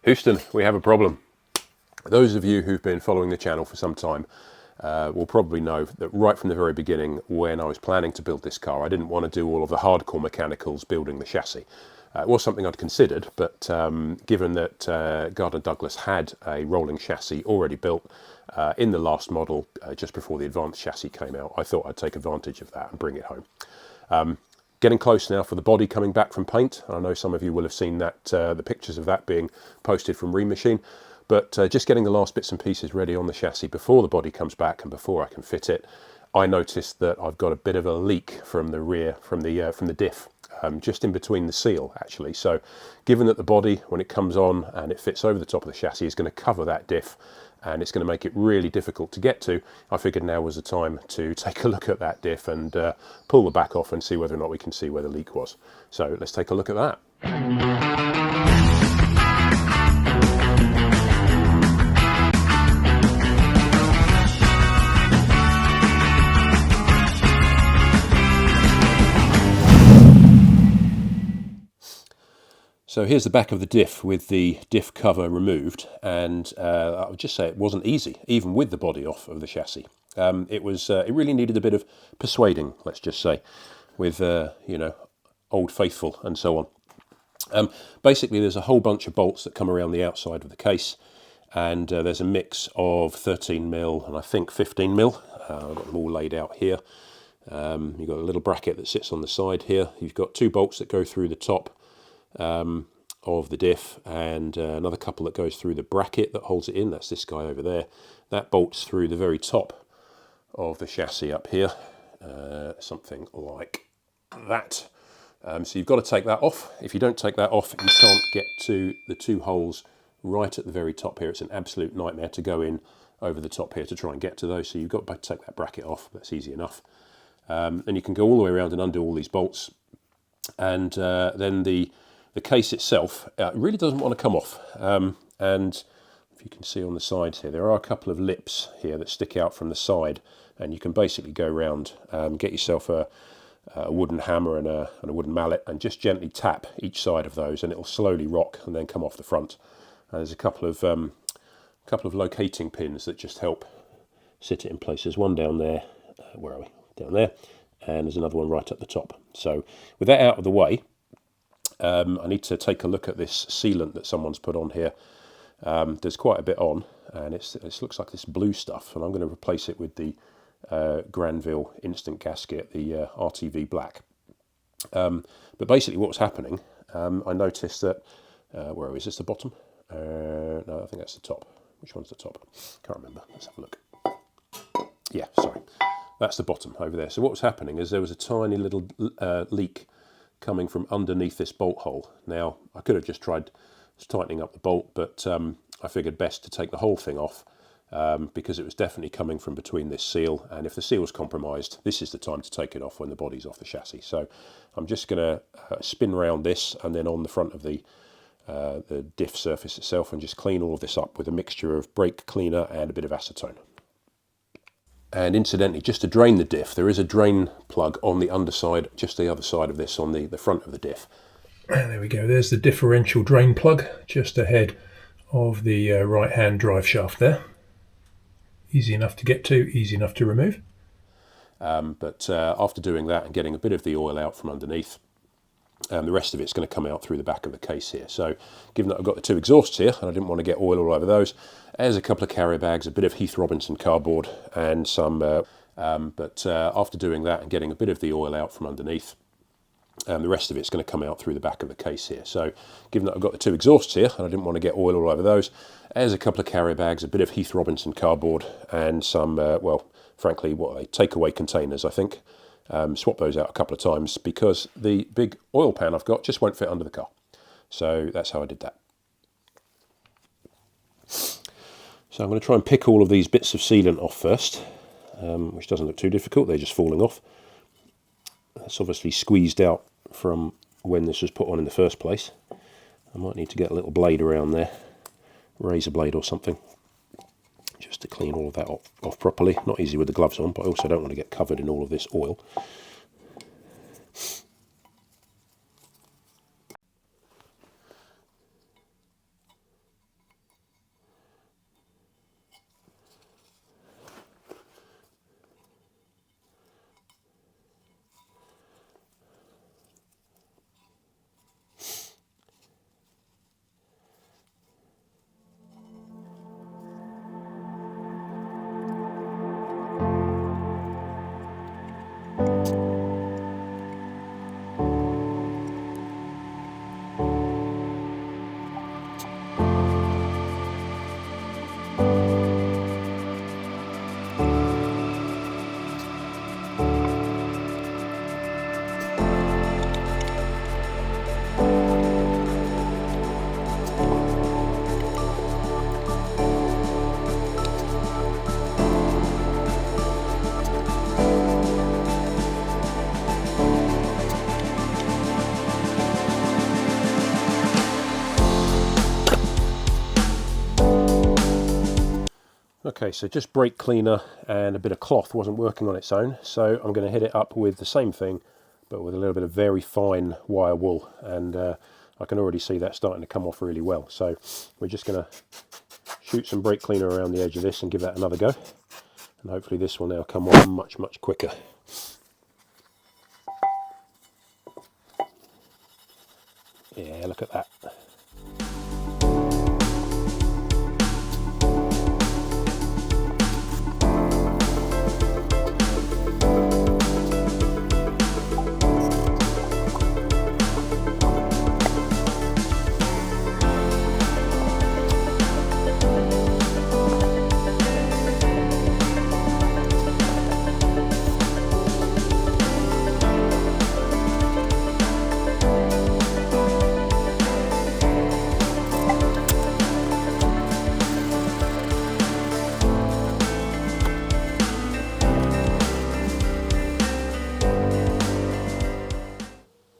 Houston, we have a problem. Those of you who've been following the channel for some time will probably know that right from the very beginning, when I was planning to build this car, I didn't want to do all of the hardcore mechanicals building the chassis. It was something I'd considered, but given that Gardner Douglas had a rolling chassis already built in the last model, just before the advanced chassis came out, I thought I'd take advantage of that and bring it home. Getting close now for the body coming back from paint. I know some of you will have seen that the pictures of that being posted from Remachine, but just getting the last bits and pieces ready on the chassis before the body comes back and before I can fit it, I noticed that I've got a bit of a leak from the rear, from the diff, just in between the seal actually. So given that the body, when it comes on and it fits over the top of the chassis, is going to cover that diff, and it's going to make it really difficult to get to, I figured now was the time to take a look at that diff and pull the back off and see whether or not we can see where the leak was. So let's take a look at that. So here's the back of the diff with the diff cover removed, and I would just say it wasn't easy, even with the body off of the chassis. It really needed a bit of persuading, let's just say, with you know, Old Faithful and so on. Basically, there's a whole bunch of bolts that come around the outside of the case, and there's a mix of 13mm and I think 15mm. I've got them all laid out here. You've got a little bracket that sits on the side here. You've got two bolts that go through the top of the diff, and another couple that goes through the bracket that holds it in. That's this guy over there. That bolts through the very top of the chassis up here, something like that. So you've got to take that off. If you don't take that off, you can't get to the two holes right at the very top here. It's an absolute nightmare to go in over the top here to try and get to those. So you've got to take that bracket off. That's easy enough. And you can go all the way around and undo all these bolts, and then the case itself really doesn't want to come off, and if you can see on the sides here, there are a couple of lips here that stick out from the side, and you can basically go around, get yourself a wooden hammer and a wooden mallet, and just gently tap each side of those, and it'll slowly rock and then come off the front. And there's a couple of locating pins that just help sit it in place. There's one down there, where are we? Down there, and there's another one right at the top. So with that out of the way, I need to take a look at this sealant that someone's put on here. There's quite a bit on, and it looks like this blue stuff, and I'm going to replace it with the Granville instant gasket, the RTV black. But basically what's happening, I noticed that, where are we? Is this the bottom? No, I think that's the top. Which one's the top? Can't remember. Let's have a look. Yeah, sorry. That's the bottom over there. So what was happening is there was a tiny little leak coming from underneath this bolt hole. Now, I could have just tried tightening up the bolt, but I figured best to take the whole thing off, because it was definitely coming from between this seal, and if the seal was compromised, this is the time to take it off when the body's off the chassis. So I'm just going to spin around this and then on the front of the diff surface itself, and just clean all of this up with a mixture of brake cleaner and a bit of acetone. And incidentally, just to drain the diff, there is a drain plug on the underside, just the other side of this, on the front of the diff. And there we go, there's the differential drain plug, just ahead of the right-hand drive shaft there. Easy enough to get to, easy enough to remove. But after doing that and getting a bit of the oil out from underneath, the rest of it's going to come out through the back of the case here. So given that I've got the two exhausts here, and I didn't want to get oil all over those, there's a couple of carrier bags, a bit of Heath Robinson cardboard, and some, but after doing that and getting a bit of the oil out from underneath, the rest of it's going to come out through the back of the case here. So given that I've got the two exhausts here, and I didn't want to get oil all over those, there's a couple of carrier bags, a bit of Heath Robinson cardboard, and some, well, frankly, what are they, takeaway containers, I think. Swap those out a couple of times because the big oil pan I've got just won't fit under the car. So that's how I did that. So I'm going to try and pick all of these bits of sealant off first, which doesn't look too difficult, they're just falling off. That's obviously squeezed out from when this was put on in the first place. I might need to get a little blade around there, razor blade or something, just to clean all of that off properly. Not easy with the gloves on, but I also don't want to get covered in all of this oil. Okay, so just brake cleaner and a bit of cloth wasn't working on its own, so I'm going to hit it up with the same thing, but with a little bit of very fine wire wool, and I can already see that starting to come off really well. So we're just going to shoot some brake cleaner around the edge of this and give that another go, and hopefully this will now come off much quicker. Yeah, look at that.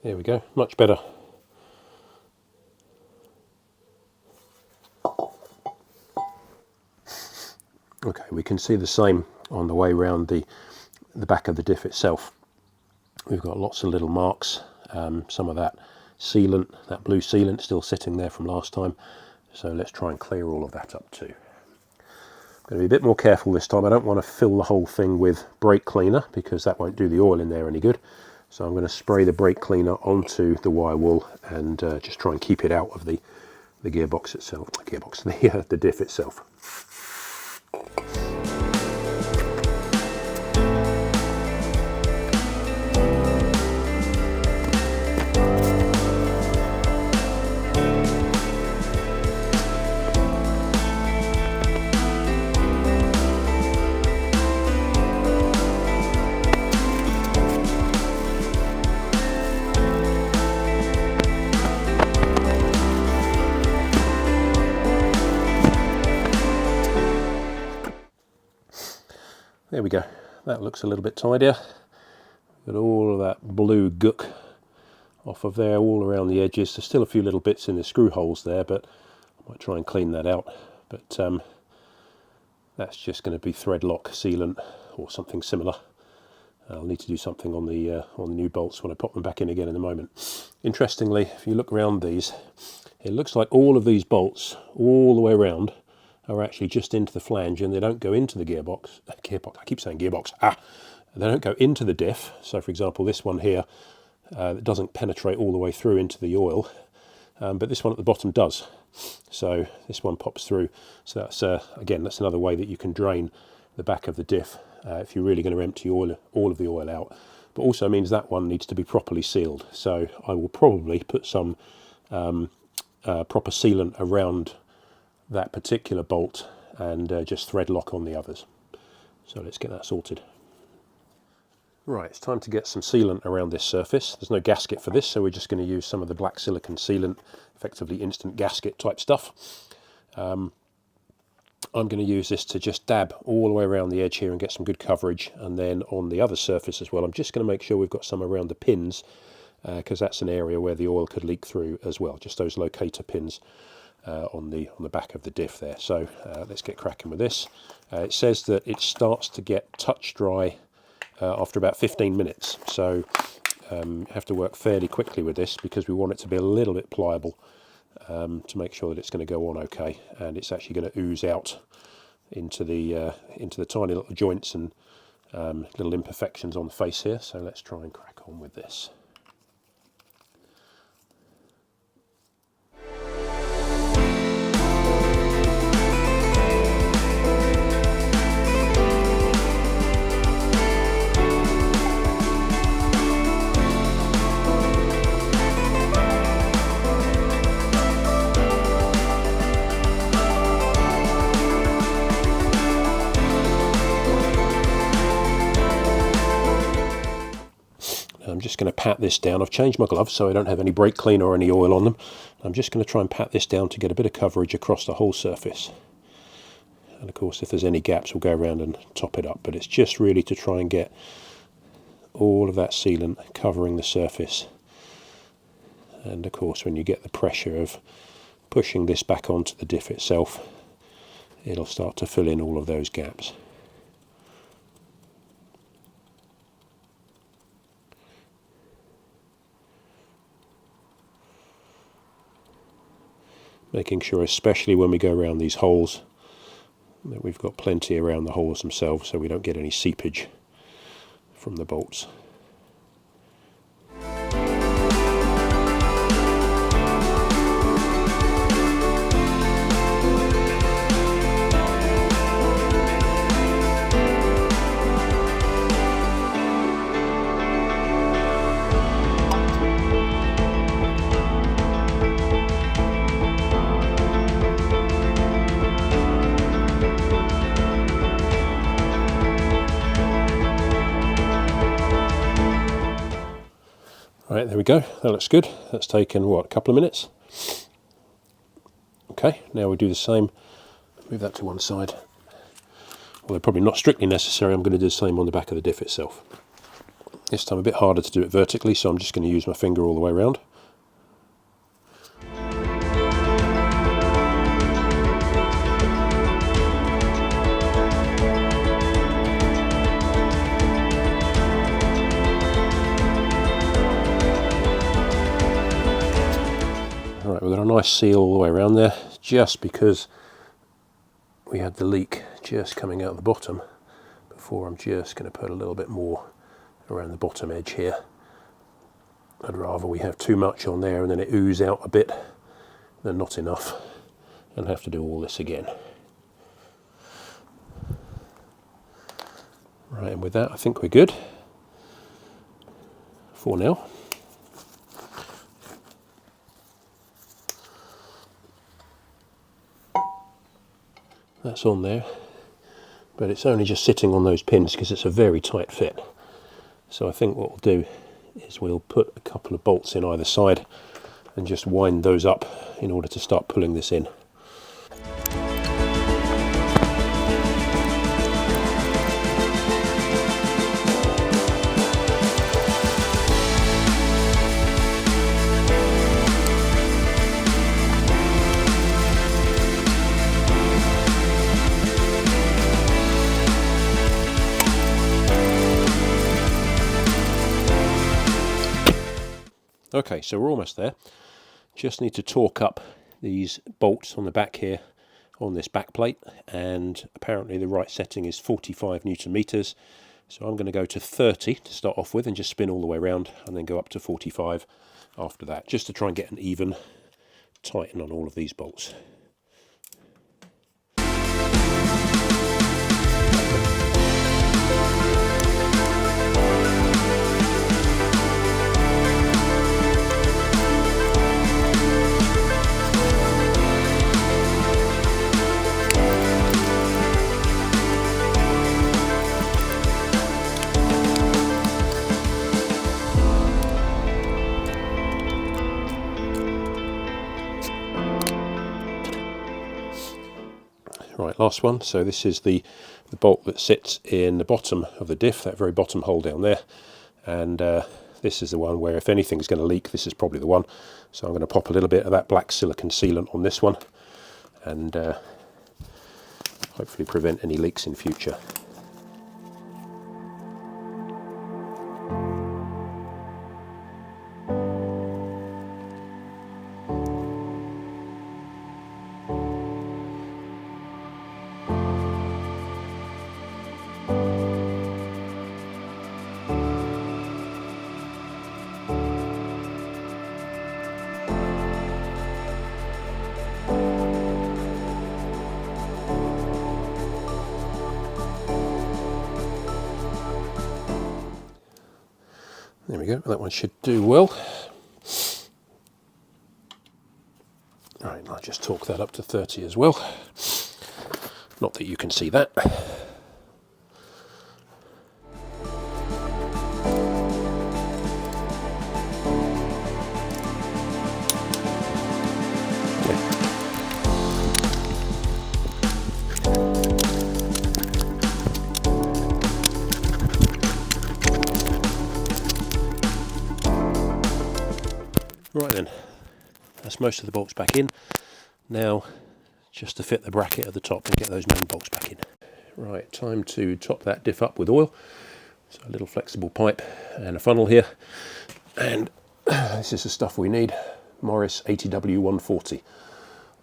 There we go, much better. Okay, we can see the same on the way round the back of the diff itself. We've got lots of little marks, some of that sealant, that blue sealant still sitting there from last time. So let's try and clear all of that up too. I'm going to be a bit more careful this time. I don't want to fill the whole thing with brake cleaner because that won't do the oil in there any good. So I'm going to spray the brake cleaner onto the wire wool and just try and keep it out of the gearbox itself, the diff itself. There we go, that looks a little bit tidier. Got all of that blue gook off of there, all around the edges. There's still a few little bits in the screw holes there, but I might try and clean that out. But that's just going to be thread lock sealant or something similar. I'll need to do something on the new bolts when I pop them back in again in a moment. Interestingly, if you look around these, it looks like all of these bolts, all the way around, are actually just into the flange, and they don't go into the gearbox. I keep saying gearbox. They don't go into the diff. So for example, this one here that doesn't penetrate all the way through into the oil, but this one at the bottom does. So this one pops through. So that's again, that's another way that you can drain the back of the diff if you're really going to empty all of the oil out. But also means that one needs to be properly sealed. So I will probably put some proper sealant around that particular bolt and just thread lock on the others. So let's get that sorted. Right, it's time to get some sealant around this surface. There's no gasket for this, so we're just going to use some of the black silicone sealant, effectively instant gasket type stuff. I'm going to use this to just dab all the way around the edge here and get some good coverage, and then on the other surface as well, I'm just going to make sure we've got some around the pins, because that's an area where the oil could leak through as well, just those locator pins on the back of the diff there. So let's get cracking with this. It says that it starts to get touch dry after about 15 minutes, so you have to work fairly quickly with this because we want it to be a little bit pliable to make sure that it's going to go on okay, and it's actually going to ooze out into the tiny little joints and little imperfections on the face here. So let's try and crack on with this. I'm just going to pat this down. I've changed my gloves so I don't have any brake cleaner or any oil on them. I'm just going to try and pat this down to get a bit of coverage across the whole surface. And of course, if there's any gaps, we'll go around and top it up. But it's just really to try and get all of that sealant covering the surface. And of course, when you get the pressure of pushing this back onto the diff itself, it'll start to fill in all of those gaps. Making sure, especially when we go around these holes, that we've got plenty around the holes themselves so we don't get any seepage from the bolts. Right, there we go. That looks good. That's taken, what, a couple of minutes? Okay, now we do the same. Move that to one side. Although probably not strictly necessary, I'm going to do the same on the back of the diff itself. This time a bit harder to do it vertically, so I'm just going to use my finger all the way around. Right, we've got a nice seal all the way around there, just because we had the leak just coming out the bottom before. I'm just going to put a little bit more around the bottom edge here. I'd rather we have too much on there and then it ooze out a bit than not enough and have to do all this again. Right, and with that I think we're good for now. That's on there, but it's only just sitting on those pins because it's a very tight fit. So I think what we'll do is we'll put a couple of bolts in either side and just wind those up in order to start pulling this in. Okay, so we're almost there. Just need to torque up these bolts on the back here on this back plate, and apparently the right setting is 45 Newton meters. So I'm going to go to 30 to start off with and just spin all the way around and then go up to 45 after that, just to try and get an even tighten on all of these bolts. Right, last one. So this is the bolt that sits in the bottom of the diff, that very bottom hole down there. And this is the one where if anything's going to leak, this is probably the one. So I'm going to pop a little bit of that black silicone sealant on this one and hopefully prevent any leaks in future. There we go, that one should do well. Right, I'll just torque that up to 30 as well. Not that you can see that. Right then, that's most of the bolts back in. Now, just to fit the bracket at the top and get those main bolts back in. Right, time to top that diff up with oil. So a little flexible pipe and a funnel here. And this is the stuff we need. Morris ATW140,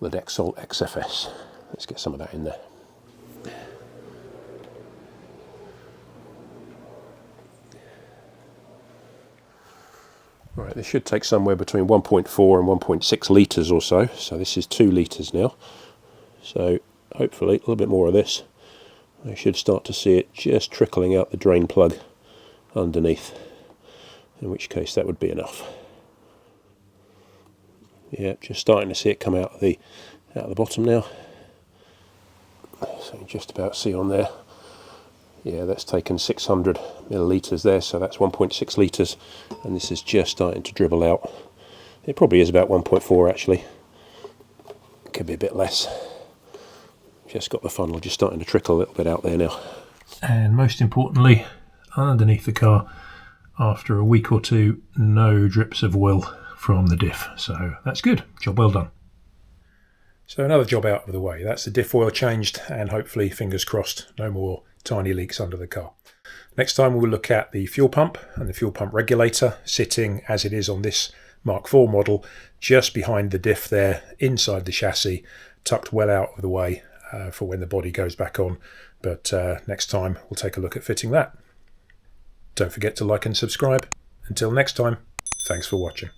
Ledexol XFS. Let's get some of that in there. Right, this should take somewhere between 1.4 and 1.6 litres or so. So this is 2 litres now. So hopefully a little bit more of this. I should start to see it just trickling out the drain plug underneath, in which case that would be enough. Yeah, just starting to see it come out of the bottom now. So you just about see on there. Yeah, that's taken 600 millilitres there, so that's 1.6 litres, and this is just starting to dribble out. It probably is about 1.4 actually. Could be a bit less. Just got the funnel just starting to trickle a little bit out there now. And most importantly, underneath the car, after a week or two, no drips of oil from the diff. So that's good. Job well done. So another job out of the way. That's the diff oil changed, and hopefully, fingers crossed, no more tiny leaks under the car. Next time we'll look at the fuel pump and the fuel pump regulator, sitting as it is on this Mark IV model, just behind the diff there, inside the chassis, tucked well out of the way for when the body goes back on. But next time we'll take a look at fitting that. Don't forget to like and subscribe. Until next time, thanks for watching.